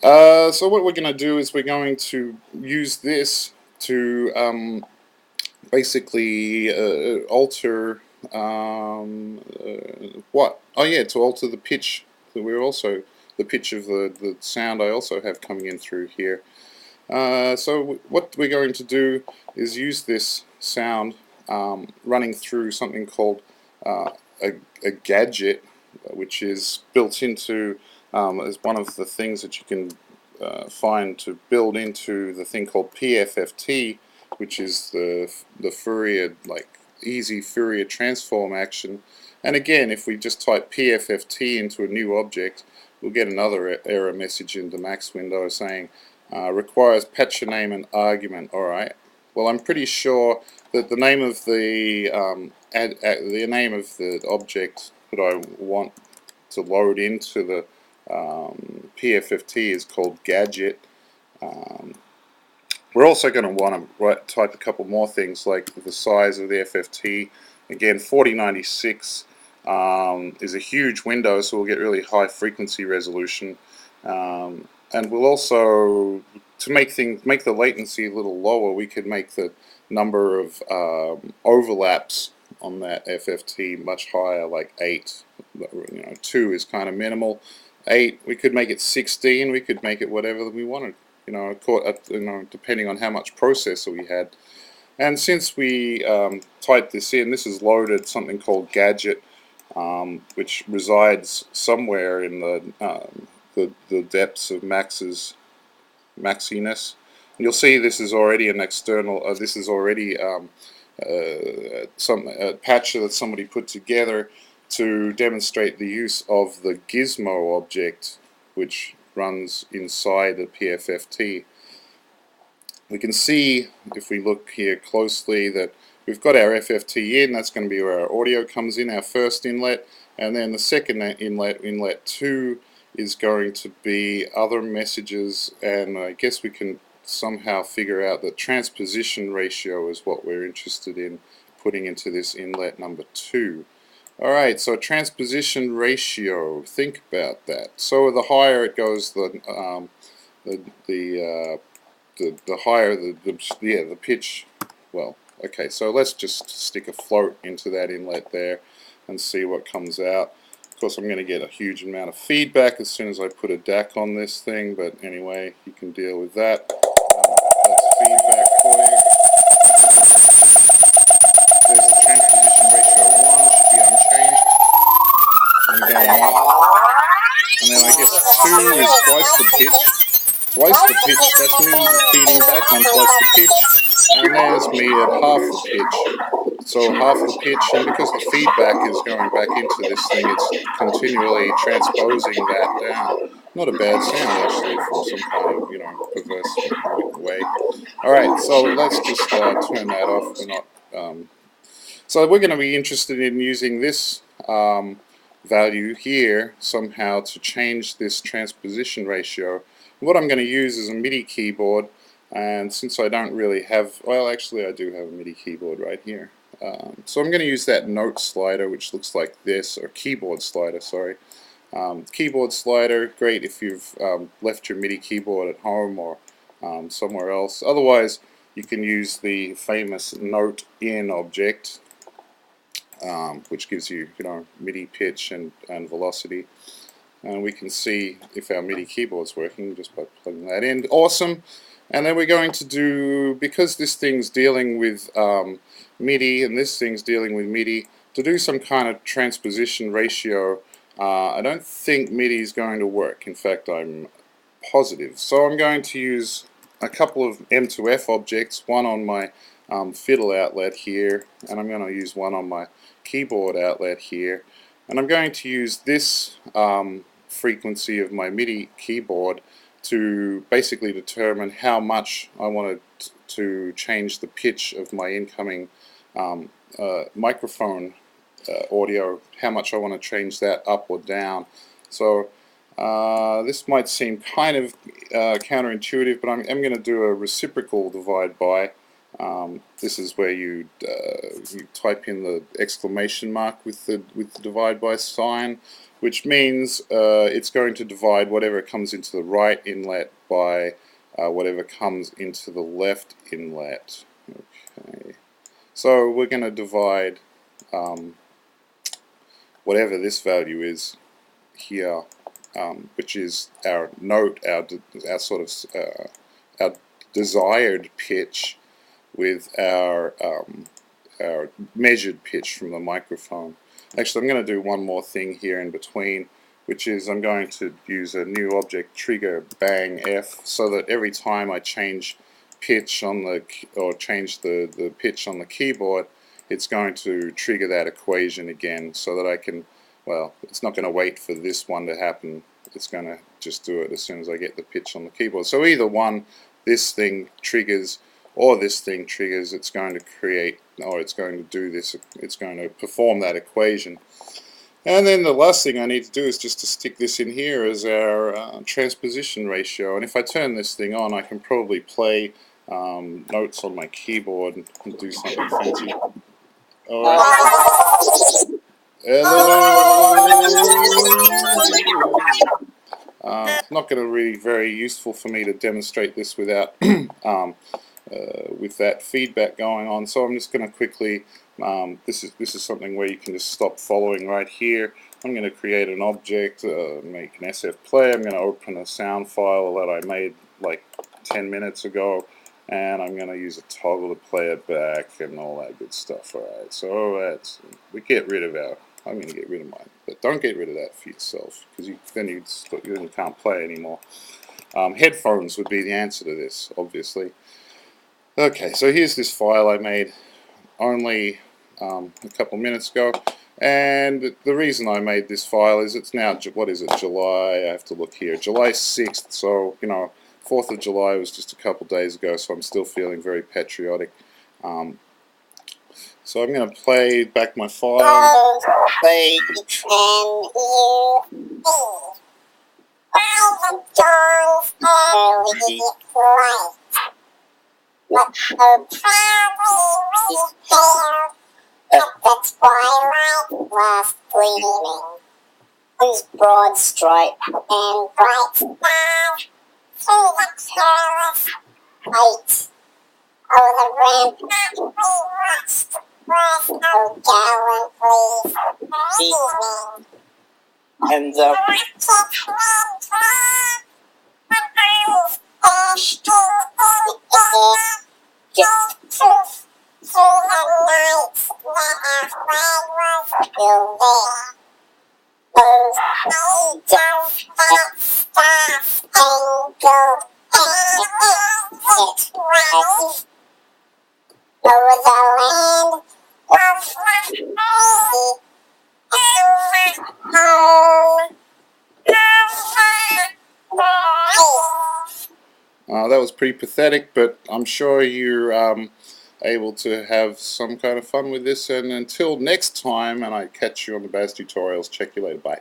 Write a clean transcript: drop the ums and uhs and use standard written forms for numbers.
So what we're going to do is we're going to use this to basically alter what? Oh yeah, to alter the pitch. So we're also the pitch of the sound I also have coming in through here. So what we're going to do is use this sound running through something called uh, a gadget, which is built into as one of the things that you can find to build into the thing called PFFT, which is the Fourier, like easy Fourier transform action. And again, if we just type PFFT into a new object, we'll get another error message in the Max window saying requires patcher name and argument. Alright, well I'm pretty sure that the name of the name of the object that I want to load into the PFFT is called gadget. Um, we're also going to want to type a couple more things like the size of the FFT. Again, 4096 is a huge window, so we'll get really high frequency resolution. And we'll also, to make the latency a little lower, we could make the number of overlaps on that FFT much higher, like 8. 2 is kind of minimal. 8, we could make it 16. We could make it whatever we wanted. Depending on how much processor we had. And since we typed this in, this is loaded something called gadget, which resides somewhere in the depths of Max's maxiness. And you'll see this is already an external. This is already a patch that somebody put together to demonstrate the use of the gizmo object, which runs inside the PFFT. We can see, if we look here closely, that we've got our FFT in. That's going to be where our audio comes in, our first inlet, and then the second inlet, inlet 2, is going to be other messages, and I guess we can somehow figure out that transposition ratio is what we're interested in putting into this inlet number 2. Alright, so transposition ratio, think about that. So the higher it goes, the higher the pitch. Well, okay, so let's just stick a float into that inlet there and see what comes out. Of course, I'm going to get a huge amount of feedback as soon as I put a DAC on this thing, but anyway, you can deal with that. That's feedback for you. There's the transposition ratio 1, should be unchanged. And going up. And then I guess 2 is twice the pitch. Twice the pitch, that's me feeding back on twice the pitch. And there's me at half the pitch. So half the pitch, and because the feedback is going back into this thing, it's continually transposing that down. Not a bad sound, actually, from some kind of, perverse way. Alright, so let's just turn that off. So we're going to be interested in using this value here somehow to change this transposition ratio. What I'm going to use is a MIDI keyboard, and since I don't really have, well actually I do have a MIDI keyboard right here. So I'm going to use that note slider, which looks like this, or keyboard slider, sorry. Keyboard slider, great if you've left your MIDI keyboard at home or somewhere else. Otherwise, you can use the famous note in object, which gives you, MIDI pitch and velocity. And we can see if our MIDI keyboard's working just by plugging that in. Awesome. And then we're going to do, because this thing's dealing with MIDI and this thing's dealing with MIDI, to do some kind of transposition ratio, I don't think MIDI is going to work. In fact, I'm positive. So I'm going to use a couple of M2F objects, one on my fiddle outlet here, and I'm going to use one on my keyboard outlet here. And I'm going to use this frequency of my MIDI keyboard to basically determine how much I want to change the pitch of my incoming microphone audio, how much I want to change that up or down. So this might seem kind of counterintuitive, but I'm going to do a reciprocal divide by. This is where you type in the exclamation mark with the divide by sign, which means it's going to divide whatever comes into the right inlet by whatever comes into the left inlet. Okay, so we're going to divide whatever this value is here, which is our note, our sort of our desired pitch, with our measured pitch from the microphone. Actually, I'm going to do one more thing here in between, which is I'm going to use a new object trigger bang F, so that every time I change pitch on the, or change the pitch on the keyboard, it's going to trigger that equation again, so that I can, well, it's not going to wait for this one to happen. It's going to just do it as soon as I get the pitch on the keyboard. So either one, this thing triggers or this thing triggers, it's going to create, or it's going to do this, it's going to perform that equation. And then the last thing I need to do is just to stick this in here as our transposition ratio. And if I turn this thing on, I can probably play notes on my keyboard and do something fancy. Alright. Not going to be very useful for me to demonstrate this without with that feedback going on, so I'm just going to quickly, this is something where you can just stop following right here. I'm going to create an object, make an SF play. I'm going to open a sound file that I made like 10 minutes ago, and I'm going to use a toggle to play it back and all that good stuff. Alright, so we get rid of I'm going to get rid of mine, but don't get rid of that for yourself, because then you can't play anymore. Headphones would be the answer to this, obviously. Okay, so here's this file I made only a couple minutes ago, and the reason I made this file is it's now, what is it, July, I have to look here, July 6th, so, you know, 4th of July was just a couple days ago, so I'm still feeling very patriotic. So I'm going to play back my file. Play. Not so proudly we stare at the twilight was gleaming, whose broad stripe and bright star through the perilous heights of the rampart we watched was so gallantly gleaming. And the wicked men when I was dashed to the air, just proof through the nights that our flag was still there. Those angels that star-spangled it was over the land was left free, and my home. That was pretty pathetic, but I'm sure you're able to have some kind of fun with this. And until next time, and I catch you on the Baz Tutorials, check you later, bye.